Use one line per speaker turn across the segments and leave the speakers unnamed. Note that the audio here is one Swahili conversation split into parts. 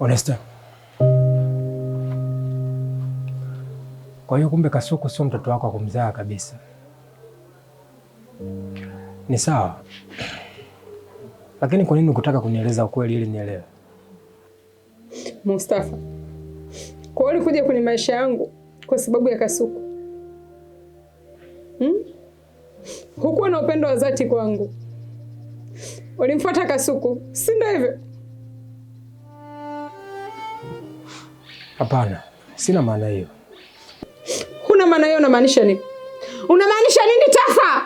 Onesta. Kwa hiyo kumbe Kasuku sio mtoto wako wa kumzaa kabisa. Ni sawa. Lakini kwa nini ukutaka kunieleza ukweli ili nielewe?
Mustafa, kwa nini ulikuja kwenye maisha yangu kwa sababu ya Kasuku? Hukuwa na upendo wa dhati kwangu. Ulimfuata Kasuku, si ndio hivyo?
Hapana, sina maana hiyo.
Huna maana hiyo, unamaanisha nini? Unamaanisha nini Tafa?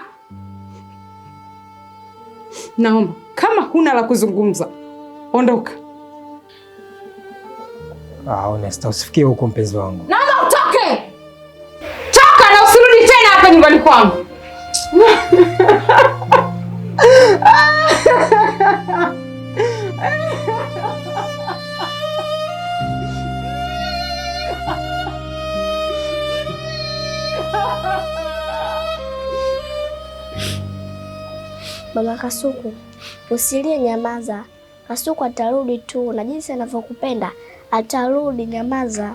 Naomba, kama huna la kuzungumza, ondoka.
Onesta, usifikie huko mpenzi wangu.
Naomba utoke! Toka na usirudi tena hapa nyumbani kwangu.
Mama Kasuku, usilie, nyamaza. Kasuku atarudi tu, na jinsi anavyokupenda atarudi, nyamaza.